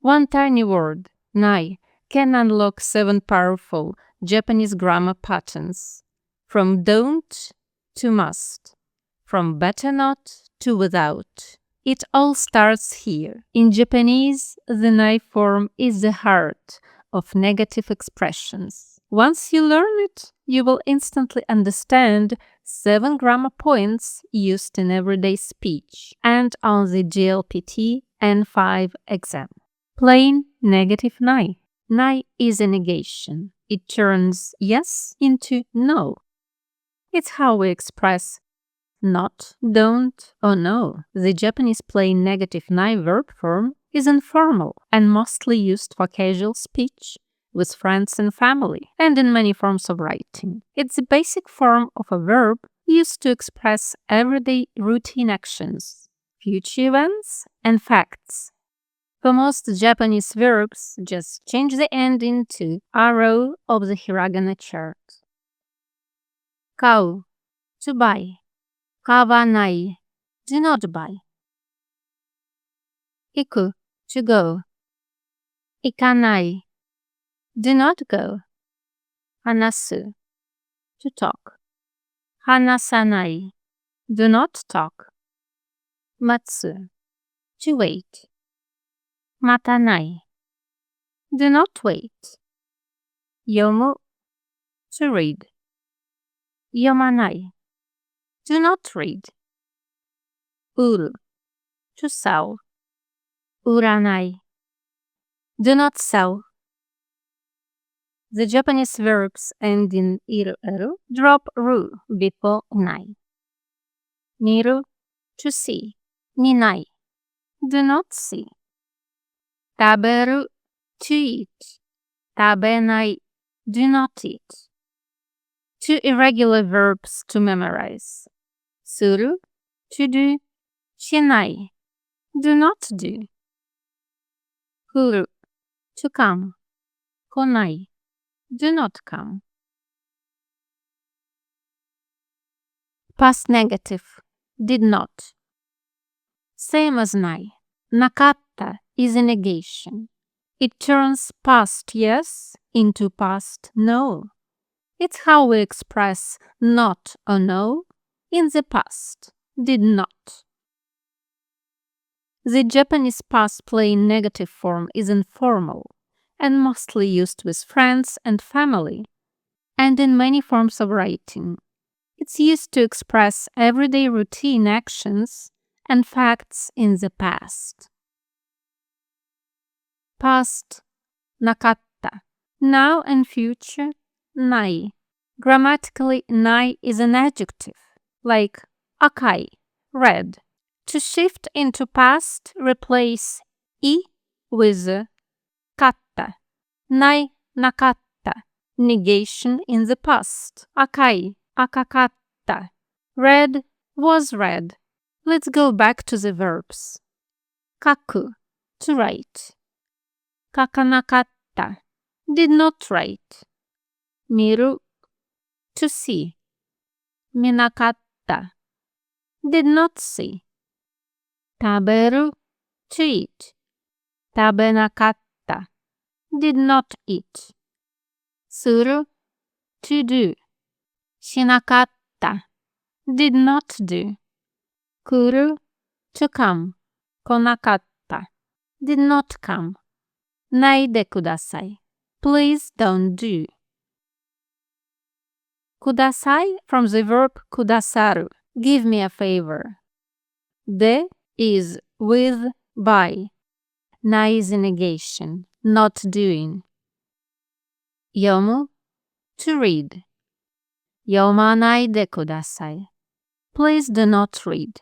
One tiny word, nai, can unlock 7 powerful Japanese grammar patterns, from don't to must, from better not to without. It all starts here. In Japanese, the nai form is the heart of negative expressions. Once you learn it, you will instantly understand 7 grammar points used in everyday speech and on the JLPT N5 exam. Plain negative nai. Nai is a negation. It turns yes into no. It's how we express not, don't, or no. The Japanese plain negative nai verb form is informal and mostly used for casual speech with friends and family, and in many forms of writing. It's the basic form of a verb used to express everyday routine actions, future events, and facts. For most Japanese verbs, just change the ending to arrow of the hiragana chart. Kau, to buy. Kawanai, do not buy. Iku, to go. Ikanai, do not go. Hanasu, to talk. Hanasanai, do not talk. Matsu, to wait. Matanai, do not wait. Yomu, to read. Yomanai, do not read. Uru, to sell. Uranai, do not sell. The Japanese verbs ending iru drop ru before nai. Miru, to see. Ninai, do not see. Taberu, to eat. Tabenai, do not eat. 2 irregular verbs to memorize. Suru, to do. Shinai, do not do. Kuru, to come. Konai, do not come. Past negative, did not. Same as nai. Nakatta is a negation. It turns past yes into past no. It's how we express not or no in the past, did not. The Japanese past plain negative form is informal and mostly used with friends and family, and in many forms of writing. It's used to express everyday routine actions and facts in the past. Past, nakatta. Now and future, nai. Grammatically, nai is an adjective, like akai, red. To shift into past, replace I with katta. Nai, nakatta. Negation in the past. Akai, akakatta. Red was red. Let's go back to the verbs. Kaku, to write. Kakanakatta, did not write. Miru, to see. Minakatta, did not see. Taberu, to eat. Tabenakatta, did not eat. Suru, to do. Shinakatta, did not do. Kuru, to come. Konakatta, did not come. Naide kudasai, please don't do. Kudasai from the verb kudasaru, give me a favor. De is with, by. Nai is a negation, not doing. Yomu, to read. Yomanai de kudasai, please do not read.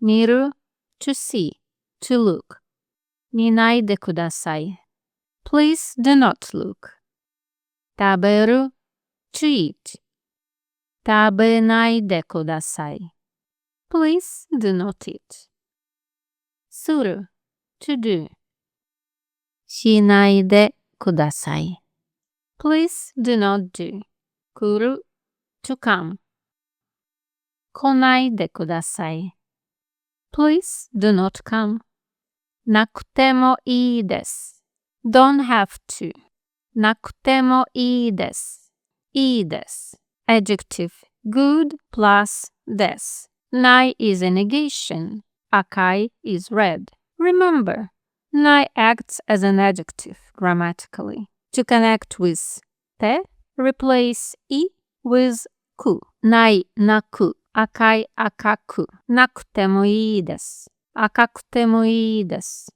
Miru, to see, to look. Minai de kudasai, please do not look. Taberu, to eat. Tabenai de kudasai, please do not eat. Suru, to do. Shinai de kudasai, please do not do. Kuru, to come. Konai de kudasai, please do not come. Nakutemo ii desu. Don't have to. Nakutemo ii desu. Ii desu. Adjective good plus desu. Nai is a negation. Akai is red. Remember, nai acts as an adjective grammatically. To connect with te, replace I with ku. Nai naku. Akai akaku. Nakutemo ii desu. Akakutemo ii desu.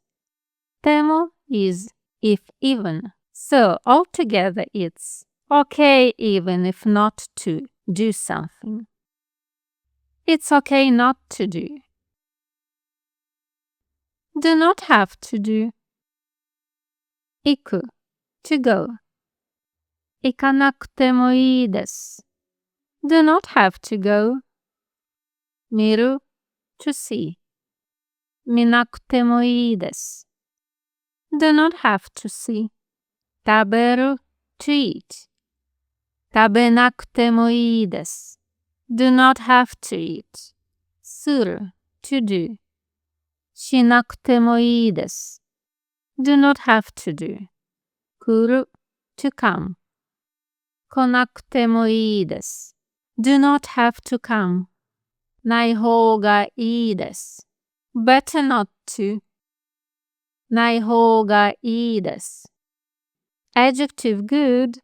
Temo is if even. So altogether it's okay even if not to do something. It's okay not to do. Do not have to do. Iku, to go. Ikanakutemo ii desu. Do not have to go. Miru, to see. Minakutemo ii desu. Do not have to see. Taberu, to eat. Tabenakutemo ii desu. Do not have to eat. Suru, to do. Shinakutemo ii desu. Do not have to do. Kuru, to come. Konakutemo ii desu. Do not have to come. Nai hou ga ii desu. Better not to. Nai hou ga ii desu. Adjective good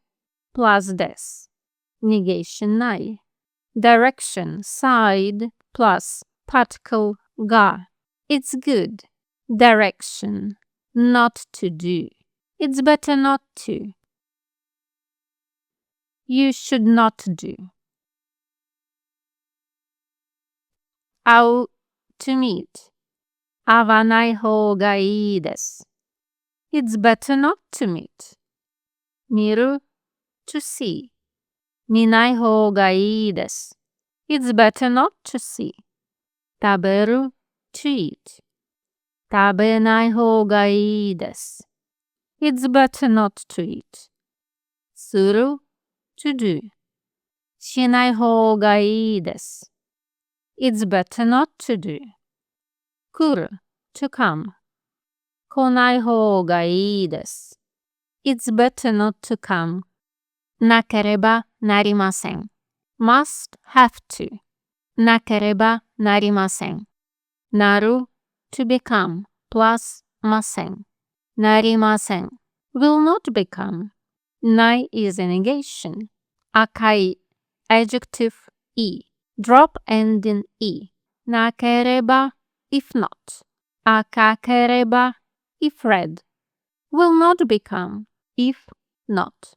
plus desu. Negation nai. Direction side plus particle ga. It's good. Direction not to do. It's better not to. You should not do. Au, to meet. Awanai hou ga ii desu. It's better not to meet. Miru, to see. Minai hou ga ii desu. It's better not to see. Taberu, to eat. Tabenai hou ga ii desu. It's better not to eat. Suru, to do. Shinai hou ga ii desu. It's better not to do. Kuru, to come. Konai hou ga ii desu. It's better not to come. Nakereba, narimasen. Must, have to. Nakereba, narimasen. Naru, to become, plus masen. Narimasen, will not become. Nai is a negation. Akai, adjective I. Drop ending I. Nakereba, if not. Akakereba, if red. Will not become, if not.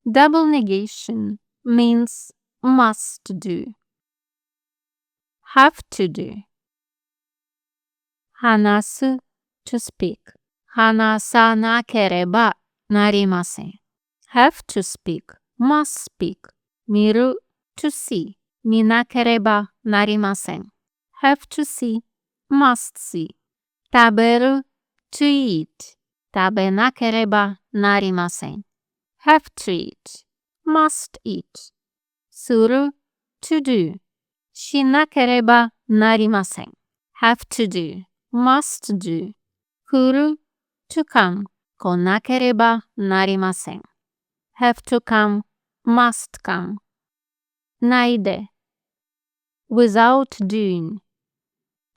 Double negation means must do. Have to do. Hanasu, to speak. Hanasanakereba narimasen. Have to speak, must speak. Miru, to see. Minakereba narimasen. Have to see, must see. Taberu, to eat. Tabenakereba narimasen. Have to eat, must eat. Suru, to do. Shinakereba narimasen. Have to do, must do. Kuru, to come. Konakereba narimasen. Have to come, must come. Naide, without doing.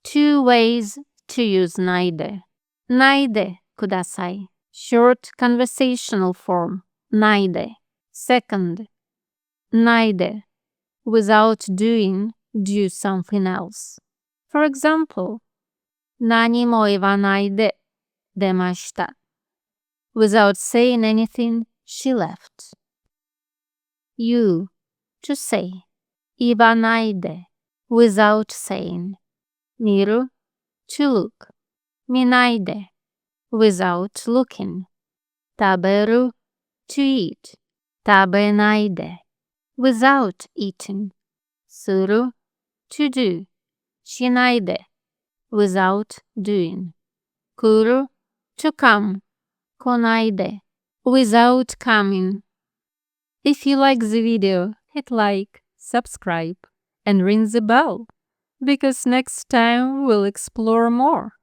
Two ways to use naide. Naide, kudasai. Short conversational form. Naide. Second, naide. Without doing, do something else. For example, nani mo iwanai de demashita. Without saying anything, she left. You, to say. Iwanai de, without saying. Miru, to look. Minai de, without looking. Taberu, to eat. Tabenai de, without eating. Suru, to do. Shinai de, without doing. Kuru, to come. Konai de, without coming. If you like the video, hit like, subscribe, and ring the bell, because next time we'll explore more.